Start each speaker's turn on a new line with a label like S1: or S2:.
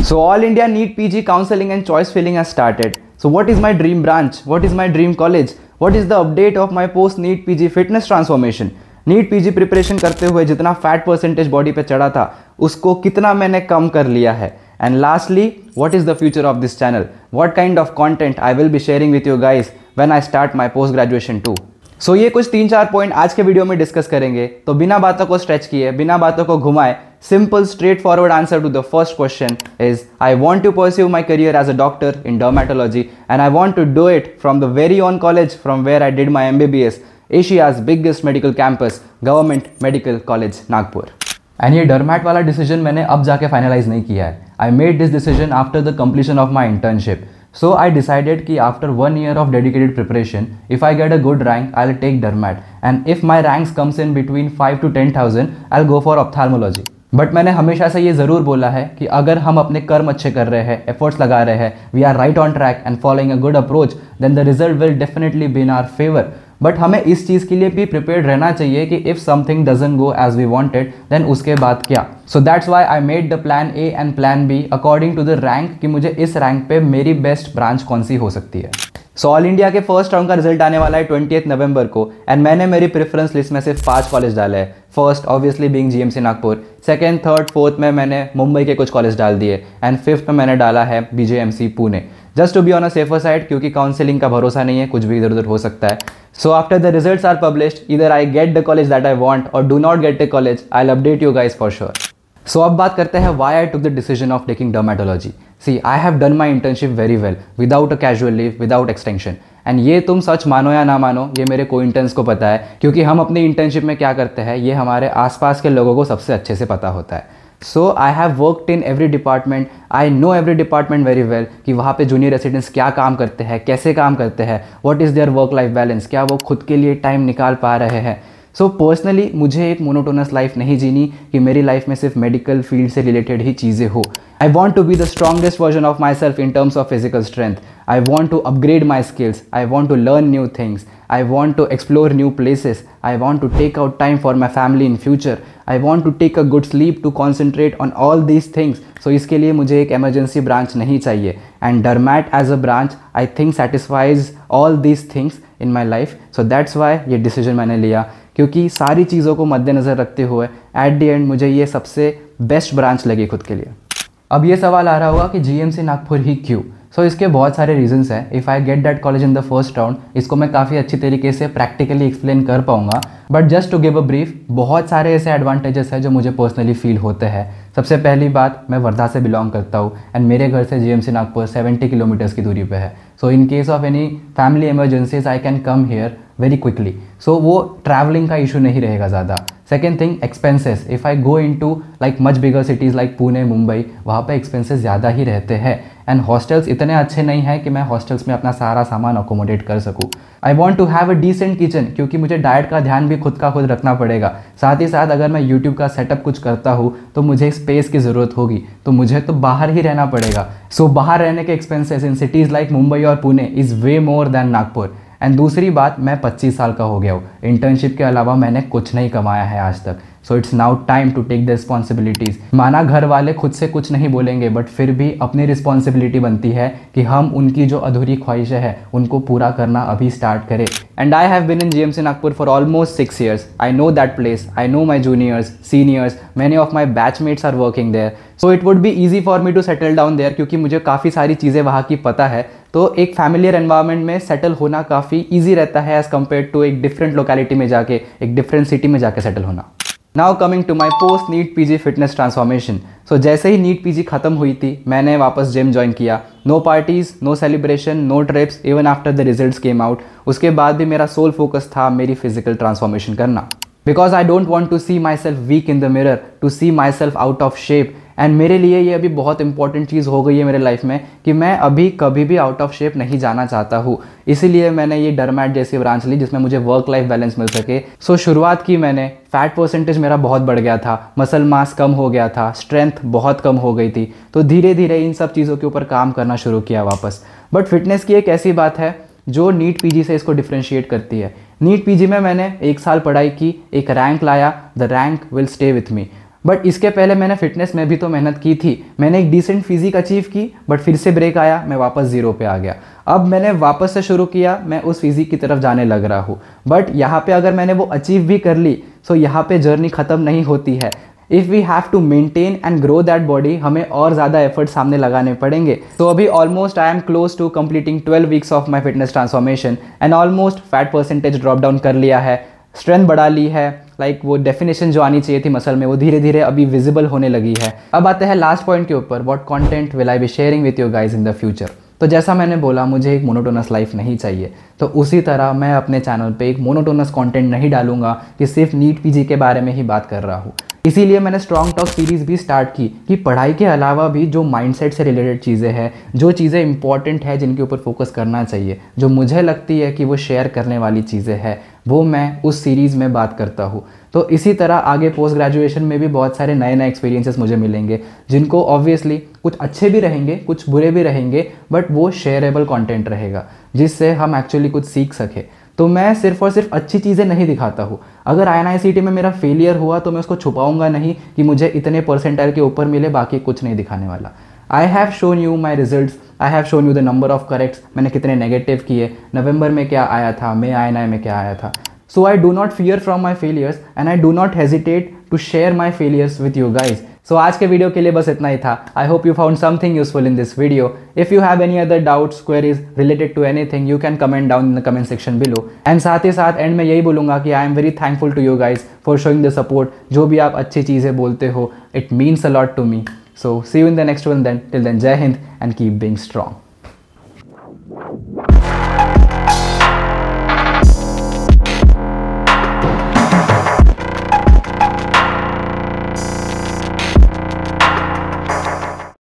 S1: So all India NEET PG counseling and choice filling has started. So what is my dream branch? What is my dream college? What is the update of my post NEET PG fitness transformation? NEET PG preparation करते हुए जितना fat percentage body पे चढ़ा था उसको कितना मैंने कम कर लिया है. And lastly, what is the future of this channel? What kind of content I will be sharing with you guys when I start my post graduation too. So ये कुछ 3-4 पॉइंट आज के वीडियो में डिस्कस करेंगे. तो बिना बातों को स्ट्रेच किए, बिना बातों को घुमाए, simple straightforward answer to the first question is I want to pursue my career as a doctor in dermatology and I want to do it from the very own college from where I did my MBBS, Asia's biggest medical campus, Government Medical College, Nagpur. And ये डरमैट वाला decision मैंने अब जाके finalise नहीं किया है. I made this decision after the completion of my internship. So I decided कि after 1 year of dedicated preparation, if I get a good rank, I'll take dermat. And if my ranks comes in between 5 to 10,000, I'll go for ophthalmology. But मैंने हमेशा से ये ज़रूर बोला है कि अगर हम अपने कर्म अच्छे कर रहे हैं, एफर्ट्स लगा रहे हैं, we are right on track and following a good approach, then the result will definitely be in our favour. But हमें इस चीज़ के लिए भी प्रिपेयर्ड रहना चाहिए कि if something doesn't go as we wanted then उसके बाद क्या. So that's why I made the plan A and plan B according to the rank कि मुझे इस रैंक पे मेरी बेस्ट ब्रांच कौन सी हो सकती है. सो ऑल इंडिया के फर्स्ट राउंड का रिजल्ट आने वाला है 20 नवंबर को एंड मैंने मेरी प्रेफरेंस लिस्ट में सिर्फ 5 कॉलेज डाले हैं. First obviously being GMC Nagpur, second, third, fourth में मैंने मुंबई के कुछ कॉलेज डाल दिए एंड फिफ्थ में मैंने डाला है BJMC Pune, just to be on a safer side, क्योंकि काउंसलिंग का भरोसा नहीं है, कुछ भी इधर उधर हो सकता है. So after the results are published, either I get the college that I want or do not get the college, I will update you guys for sure. So अब बात करते हैं why I took the decision of taking dermatology. See, I have done my internship very well without a casual leave, without extension. And ये तुम सच मानो या ना मानो, ये मेरे को इंटर्न्स को पता है, क्योंकि हम अपनी इंटर्नशिप में क्या करते हैं ये हमारे आसपास के लोगों को सबसे अच्छे से पता होता है. So I have worked in every department, I know every department very well कि वहाँ पे जूनियर रेसिडेंट्स क्या काम करते हैं, कैसे काम करते हैं, what is their work life balance, क्या वो खुद के लिए टाइम निकाल पा रहे हैं. सो पर्सनली मुझे एक मोनोटोनस लाइफ नहीं जीनी कि मेरी लाइफ में सिर्फ मेडिकल फील्ड से रिलेटेड ही चीज़ें हो. I want to be the strongest version of myself in terms of physical strength. I want to upgrade my skills. I want to learn new things. I want to explore new places. I want to take out time for my family in future. I want to take a good sleep to concentrate on all these things. So इसके लिए मुझे एक emergency branch नहीं चाहिए. And Dermat as a branch, I think satisfies all these things in my life. So that's why ये decision मैंने लिया, क्योंकि सारी चीज़ों को मद्देनज़र रखते हुए at the end मुझे ये सबसे best branch लगी खुद के लिए. अब ये सवाल आ रहा होगा कि जीएमसी नागपुर ही क्यों. सो इसके बहुत सारे रीजंस हैं. If I get that college in the first round, इसको मैं काफ़ी अच्छी तरीके से प्रैक्टिकली एक्सप्लेन कर पाऊंगा. But just to give a brief, बहुत सारे ऐसे एडवांटेजेस हैं जो मुझे पर्सनली फील होते हैं. सबसे पहली बात, मैं वर्धा से बिलोंग करता हूँ एंड मेरे घर से जीएमसी नागपुर 70 किलोमीटर्स की दूरी पे है. So in case of any family emergencies I can come here very quickly. So वो ट्रैवलिंग का इशू नहीं रहेगा ज़्यादा. Second thing, expenses. If I go in to like much bigger cities like Pune, Mumbai, वहाँ पे एक्सपेंसेस ज़्यादा ही रहते हैं एंड हॉस्टल्स इतने अच्छे नहीं हैं कि मैं हॉस्टल्स में अपना सारा सामान अकोमोडेट कर सकूँ. I want to have a decent kitchen, क्योंकि मुझे डाइट का ध्यान भी खुद का खुद रखना पड़ेगा. साथ ही साथ अगर मैं यूट्यूब का सेटअप कुछ करता हूँ तो मुझे स्पेस की ज़रूरत होगी, तो मुझे तो बाहर ही रहना पड़ेगा. सो बाहर रहने के expenses in cities like Mumbai और Pune is way more than Nagpur. And दूसरी बात, मैं 25 साल का हो गया हूँ. इंटर्नशिप के अलावा मैंने कुछ नहीं कमाया है आज तक. So it's now time to take the responsibilities. माना घर वाले खुद से कुछ नहीं बोलेंगे, बट फिर भी अपनी रिस्पॉन्सिबिलिटी बनती है कि हम उनकी जो अधूरी ख्वाहिशें हैं उनको पूरा करना अभी स्टार्ट करें. And I have been in GMC Nagpur for almost 6 years. I know that place, I know my juniors, seniors, many of my batchmates are working there. So it would be easy for me to settle down there, क्योंकि मुझे काफ़ी सारी चीज़ें वहाँ की पता है. तो एक फैमिलियर एनवायरनमेंट में सेटल होना काफ़ी ईजी रहता है एज़ कम्पेयर टू एक डिफरेंट लोकेलिटी में जाके, एक डिफरेंट सिटी में जाके सेटल होना. Now coming to my post NEET PG fitness transformation. So जैसे ही नीट पीजी खत्म हुई थी, मैंने वापस जिम ज्वाइन किया. No parties, no celebration, no trips, even after the results came out. उसके बाद भी मेरा सोल फोकस था मेरी फिजिकल ट्रांसफॉर्मेशन करना, because I don't want to see myself weak in the mirror, to see myself out of shape. And मेरे लिए ये अभी बहुत इंपॉर्टेंट चीज़ हो गई है मेरे लाइफ में कि मैं अभी कभी भी आउट ऑफ शेप नहीं जाना चाहता हूँ. इसीलिए मैंने ये डरमैट जैसी ब्रांच ली जिसमें मुझे वर्क लाइफ बैलेंस मिल सके. सो शुरुआत की मैंने, फैट परसेंटेज मेरा बहुत बढ़ गया था, मसल मास कम हो गया था, स्ट्रेंथ बहुत कम हो गई थी. तो धीरे धीरे इन सब चीज़ों के ऊपर काम करना शुरू किया वापस. बट फिटनेस की एक ऐसी बात है जो नीट पीजी से इसको डिफ्रेंशिएट करती है. नीट पीजी में मैंने 1 साल पढ़ाई की, एक रैंक लाया, the rank will stay with me. But इसके पहले मैंने फिटनेस में भी तो मेहनत की थी, मैंने एक डिसेंट फिजिक अचीव की, बट फिर से ब्रेक आया, मैं वापस ज़ीरो पे आ गया। अब मैंने वापस से शुरू किया, मैं उस फिजिक की तरफ जाने लग रहा हूँ। बट यहाँ पे अगर मैंने वो अचीव भी कर ली, सो यहाँ पे जर्नी ख़त्म नहीं होती है। If we have to maintain and grow that body, हमें और ज़्यादा एफर्ट सामने लगाने पड़ेंगे। तो अभी almost I am close to completing 12 weeks of my fitness transformation and almost fat percentage drop down कर लिया है, स्ट्रेंथ बढ़ा ली है, लाइक वो डेफिनेशन जो आनी चाहिए थी मसल में वो धीरे धीरे अभी विजिबल होने लगी है। अब आते हैं लास्ट पॉइंट के ऊपर, what content will I be sharing with you guys in the future. तो जैसा मैंने बोला, मुझे एक मोनोटोनस लाइफ नहीं चाहिए, तो उसी तरह मैं अपने चैनल पे एक मोनोटोनस कंटेंट नहीं डालूंगा कि सिर्फ नीट पीजी के बारे में ही बात कर रहा हूँ। इसीलिए मैंने स्ट्रॉन्ग टॉक सीरीज़ भी स्टार्ट की कि पढ़ाई के अलावा भी जो माइंडसेट से रिलेटेड चीज़ें हैं, जो चीज़ें इंपॉर्टेंट है जिनके ऊपर फोकस करना चाहिए, जो मुझे लगती है कि वो शेयर करने वाली चीज़ें हैं, वो मैं उस सीरीज़ में बात करता हूँ। तो इसी तरह आगे पोस्ट ग्रेजुएशन में भी बहुत सारे नए नए एक्सपीरियंसेस मुझे मिलेंगे, जिनको ऑब्वियसली कुछ अच्छे भी रहेंगे, कुछ बुरे भी रहेंगे, बट वो शेयरेबल कंटेंट रहेगा जिससे हम एक्चुअली कुछ सीख सके। तो मैं सिर्फ और सिर्फ अच्छी चीज़ें नहीं दिखाता हूँ। अगर INICET में मेरा फेलियर हुआ तो मैं उसको छुपाऊंगा नहीं कि मुझे इतने परसेंटाइल के ऊपर मिले, बाकी कुछ नहीं दिखाने वाला। I have shown you my results, I have shown you the number of corrects, मैंने कितने नेगेटिव किए, नवंबर में क्या आया था, मई INI में क्या आया था। So I do not fear from my failures and I do not hesitate to share my failures with you guys. So आज के वीडियो के लिए बस इतना ही था। I hope you found something useful in this video. If you have any other doubts, queries related to anything, you can comment down in the comment section below. And साथ ही साथ एंड में यही बोलूँगा कि I am very thankful to you guys for showing the support. जो भी आप अच्छी चीज़ें बोलते हो, it means a lot to me. So see you in the next one then. Till then, Jai Hind and keep being strong.